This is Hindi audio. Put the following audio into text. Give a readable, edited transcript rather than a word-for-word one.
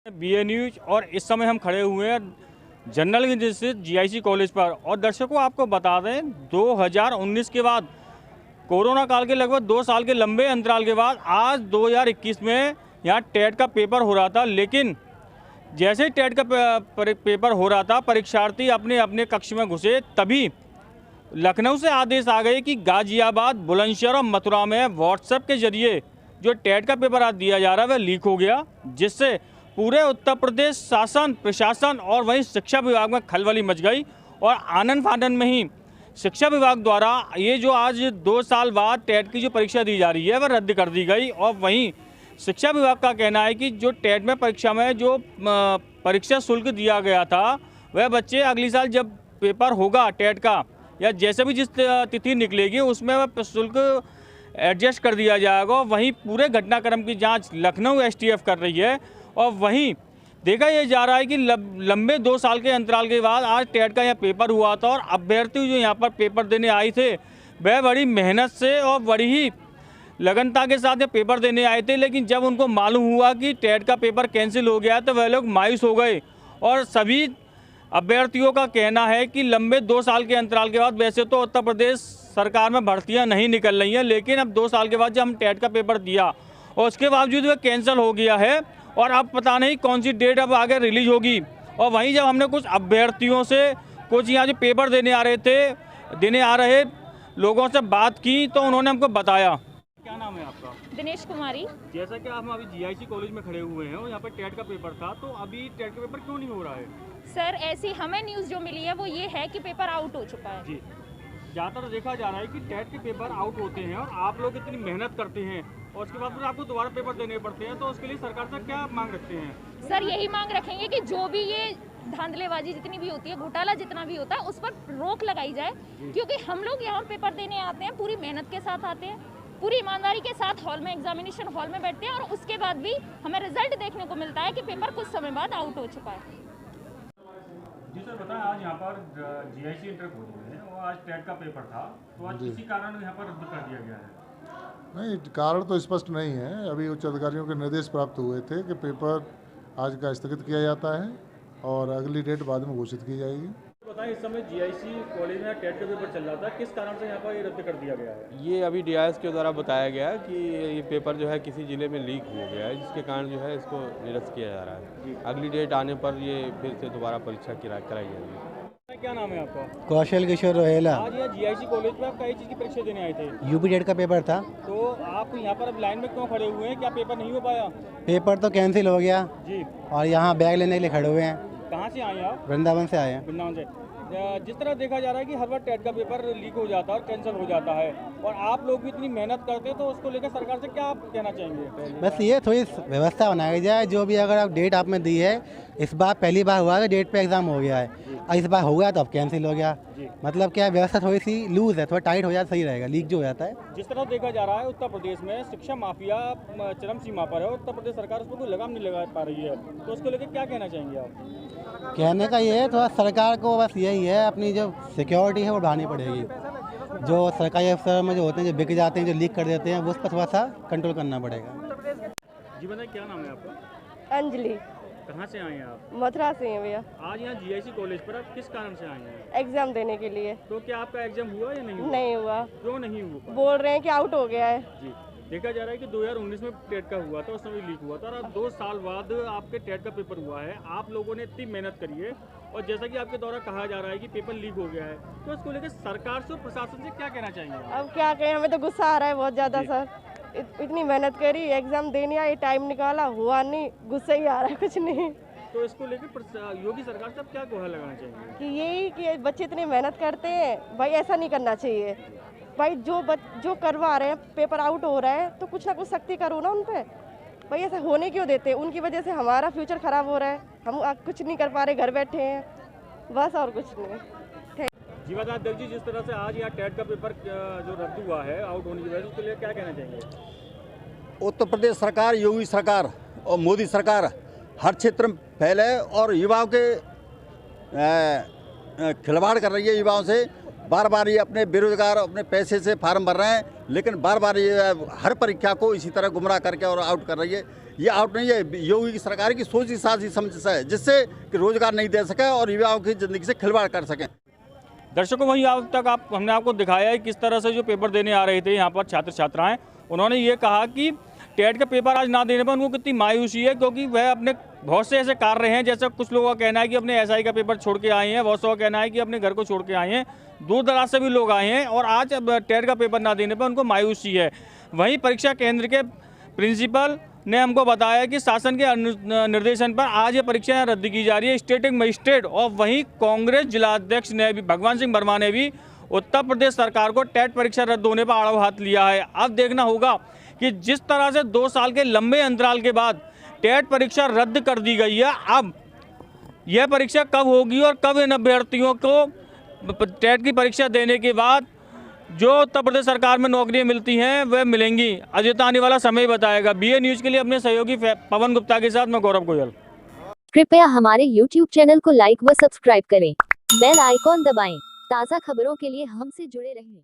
बीए न्यूज और इस समय हम खड़े हुए हैं जनरल स्थित जीआईसी कॉलेज पर। और दर्शकों आपको बता दें 2019 के बाद कोरोना काल के लगभग 2 साल के लंबे अंतराल के बाद आज 2021 में यहाँ टेट का पेपर हो रहा था। लेकिन जैसे ही टेट का पेपर हो रहा था, परीक्षार्थी अपने अपने कक्ष में घुसे, तभी लखनऊ से आदेश आ गए कि गाजियाबाद, बुलंदशहर और मथुरा में व्हाट्सएप के जरिए जो टेट का पेपर आज दिया जा रहा है वह लीक हो गया, जिससे पूरे उत्तर प्रदेश शासन, प्रशासन और वहीं शिक्षा विभाग में खलबली मच गई। और आनन फानन में ही शिक्षा विभाग द्वारा ये जो आज 2 साल बाद टेट की जो परीक्षा दी जा रही है वह रद्द कर दी गई। और वहीं शिक्षा विभाग का कहना है कि जो टेट में परीक्षा में जो परीक्षा शुल्क दिया गया था वह बच्चे अगली साल जब पेपर होगा टेट का या जैसे भी जिस तिथि निकलेगी उसमें वह शुल्क एडजस्ट कर दिया जाएगा। वहीं पूरे घटनाक्रम की जांच लखनऊ एसटीएफ कर रही है। और वहीं देखा यह जा रहा है कि लंबे 2 साल के अंतराल के बाद आज टेट का यहाँ पेपर हुआ था और अभ्यर्थी जो यहाँ पर पेपर देने आए थे वह बड़ी मेहनत से और बड़ी ही लगनता के साथ ये पेपर देने आए थे। लेकिन जब उनको मालूम हुआ कि टेट का पेपर कैंसिल हो गया तो वह लोग मायूस हो गए। और सभी अभ्यर्थियों का कहना है कि लंबे 2 साल के अंतराल के बाद, वैसे तो उत्तर प्रदेश सरकार में भर्तियां नहीं निकल रही हैं, लेकिन अब 2 साल के बाद जब हम टेट का पेपर दिया और उसके बावजूद वह कैंसिल हो गया है और अब पता नहीं कौन सी डेट अब आगे रिलीज होगी। और वहीं जब हमने कुछ अभ्यर्थियों से, कुछ यहाँ जो पेपर देने आ रहे लोगों से बात की तो उन्होंने हमको बताया। क्या नाम है आपका? दिनेश कुमारी। जैसा कि हम अभी जीआईसी कॉलेज में खड़े हुए हैं और यहाँ पर टेट का पेपर था, तो अभी टेट का पेपर क्यों नहीं हो रहा है? सर ऐसी हमें न्यूज़ जो मिली है वो ये है कि पेपर आउट हो चुका है। जी, ज़्यादातर देखा जा रहा है कि टेट के पेपर आउट होते हैं और आप लोग इतनी मेहनत करते हैं और उसके बाद फिर आपको दोबारा पेपर देने पड़ते हैं, तो उसके लिए सरकार से क्या मांग रखते हैं? सर यही मांग रखेंगे कि जो भी ये धांधलेबाजी जितनी भी होती है, घोटाला जितना भी होता है, उस पर रोक लगाई जाए। क्योंकि हम लोग यहाँ पेपर देने आते हैं, पूरी मेहनत के साथ आते हैं, पूरी ईमानदारी के साथ हॉल में, एग्जामिनेशन हॉल में बैठते हैं और उसके बाद भी हमें रिजल्ट देखने को मिलता है कि पेपर कुछ समय बाद आउट हो चुका है। जी सर, बताएं आज यहाँ पर जीआईसी इंटर कॉलेज में और आज टेट का पेपर था, तो आज किसी कारण यहाँ पर रद्द कर दिया गया है? नहीं, कारण तो स्पष्ट नहीं है। अभी उच्च अधिकारियों के निर्देश प्राप्त हुए थे कि पेपर आज का स्थगित किया जाता है और अगली डेट बाद में घोषित की जाएगी। बताएं इस समय जीआईसी कॉलेज में टेट का पेपर चल रहा था, किस कारण से यहाँ पर ये रद्द कर दिया गया है? ये अभी डीआईएस के द्वारा बताया गया है कि ये पेपर जो है किसी ज़िले में लीक हो गया है, जिसके कारण जो है इसको निरस्त किया जा रहा है। अगली डेट आने पर ये फिर से दोबारा परीक्षा कराई जाएगी। क्या नाम है आपका? कौशल किशोर रोहेला। आज यहाँ जीआईसी कॉलेज में आप कई चीज़ की परीक्षा देने आए थे? यूपी टेट का पेपर था। तो आप यहाँ पर अब लाइन में क्यों खड़े हुए हैं? क्या पेपर नहीं हो पाया? पेपर तो कैंसिल हो गया जी। और यहाँ बैग लेने के लिए खड़े हुए हैं। कहाँ से आए आप? वृंदावन से आए हैं। वृंदावन से। जिस तरह देखा जा रहा है कि हर बार टेट का पेपर लीक हो जाता है और कैंसिल हो जाता है और आप लोग भी इतनी मेहनत करते हैं, तो उसको लेकर सरकार से क्या आप कहना चाहेंगे? बस ये थोड़ी व्यवस्था बनाई जाए, जो भी अगर आप डेट आपने दी है, इस बार पहली बार हुआ है डेट पे एग्ज़ाम हो गया है और इस बार हो गया तो अब कैंसिल हो गया। मतलब क्या व्यवस्था थोड़ी सी लूज है, थोड़ा टाइट हो जाए सही रहेगा, लीक जो हो जाता है। जिस तरह देखा जा रहा है उत्तर प्रदेश में शिक्षा माफिया चरम सीमा पर है और उत्तर प्रदेश सरकार उस पर कोई लगाम नहीं लगा पा रही है, तो उसको लेकर क्या कहना चाहेंगे आप? कहने का ये है थोड़ा सरकार को बस यही है, अपनी जो सिक्योरिटी है वो बढ़ानी पड़ेगी। जो सरकारी अफसर में जो होते हैं, जो बिक जाते हैं, जो लीक कर देते हैं, वो उस पर थोड़ा सा कंट्रोल करना पड़ेगा। जी बताइए, क्या नाम है आपका? अंजलि। कहाँ से आए हैं आप? मथुरा से हैं भैया। आज यहाँ जीआईसी कॉलेज पर आप किस कारण से आए हैं? एग्जाम देने के लिए। तो क्या आपका एग्जाम हुआ या नहीं हुआ? नहीं हुआ। क्यों नहीं हुआ? बोल रहे हैं कि आउट हो गया है। जी, देखा जा रहा है कि 2019 में टेट का हुआ था, उस समय लीक हुआ था और अब 2 साल बाद आपके टेट का पेपर हुआ है। आप लोगों ने इतनी मेहनत करी है और जैसा कि आपके द्वारा कहा जा रहा है कि पेपर लीक हो गया है, तो इसको लेकर सरकार से, प्रशासन से क्या कहना चाहेंगे? अब क्या कहें, हमें तो गुस्सा आ रहा है बहुत ज़्यादा सर। इतनी मेहनत करी, एग्जाम देने आई, टाइम निकाला, हुआ नहीं, गुस्सा ही आ रहा है, कुछ नहीं। तो इसको लेकर योगी सरकार से अब क्या गुहार लगाना चाहेंगे? कि यही कि बच्चे इतनी मेहनत करते हैं भाई, ऐसा नहीं करना चाहिए भाई। जो करवा रहे हैं, पेपर आउट हो रहा है तो कुछ ना कुछ सख्ती करो ना उन पर भाई। ऐसा होने क्यों देते? उनकी वजह से हमारा फ्यूचर खराब हो रहा है, हम कुछ नहीं कर पा रहे, घर बैठे हैं बस, और कुछ नहीं। जी बता देव जी, जिस तरह से आज यहाँ टेट का पेपर जो रद्द हुआ है आउट होने की वजह से, उसके लिए क्या कहना चाहेंगे? उत्तर प्रदेश सरकार, योगी सरकार और मोदी सरकार हर क्षेत्र में फैले और युवाओं के खिलवाड़ कर रही है। युवाओं से बार बार ये अपने बेरोजगार अपने पैसे से फार्म भर रहे हैं, लेकिन बार बार ये हर परीक्षा को इसी तरह गुमराह करके और आउट कर रही है। ये आउट नहीं है, योगी की सरकार की सोच ही साथ ही समझ से है, जिससे कि रोजगार नहीं दे सके और युवाओं की जिंदगी से खिलवाड़ कर सकें। दर्शकों, वहीं अब तक हमने आपको दिखाया है किस तरह से जो पेपर देने आ रहे थे यहाँ पर छात्र छात्राएं, उन्होंने ये कहा कि टेट का पेपर आज ना देने पर उनको कितनी मायूसी है, क्योंकि वह अपने बहुत से ऐसे कार्य हैं, जैसे कुछ लोगों का कहना है कि अपने एसआई का पेपर छोड़ के आए हैं, बहुत का कहना है कि अपने घर को छोड़ के आए हैं, दूर दराज से भी लोग आए हैं और आज टेट का पेपर ना देने पर उनको मायूसी है। वहीं परीक्षा केंद्र के प्रिंसिपल ने हमको बताया कि शासन के निर्देशन पर आज ये परीक्षाएं रद्द की जा रही है। स्टेटिंग मजिस्ट्रेट और वहीं कांग्रेस जिलाध्यक्ष ने भी, भगवान सिंह वर्मा ने भी उत्तर प्रदेश सरकार को टेट परीक्षा रद्द होने पर आड़व हाथ लिया है। अब देखना होगा कि जिस तरह से 2 साल के लंबे अंतराल के बाद टेट परीक्षा रद्द कर दी गई है, अब यह परीक्षा कब होगी और कब इन अभ्यर्थियों को टेट की परीक्षा देने के बाद जो उत्तर प्रदेश सरकार में नौकरियां मिलती हैं वह मिलेंगी, अजय तो आने वाला समय बताएगा। BA न्यूज़ के लिए अपने सहयोगी पवन गुप्ता के साथ मैं गौरव गोयल। कृपया हमारे YouTube चैनल को लाइक व सब्सक्राइब करें, बेल आइकॉन दबाएं, ताज़ा खबरों के लिए हमसे जुड़े रहें।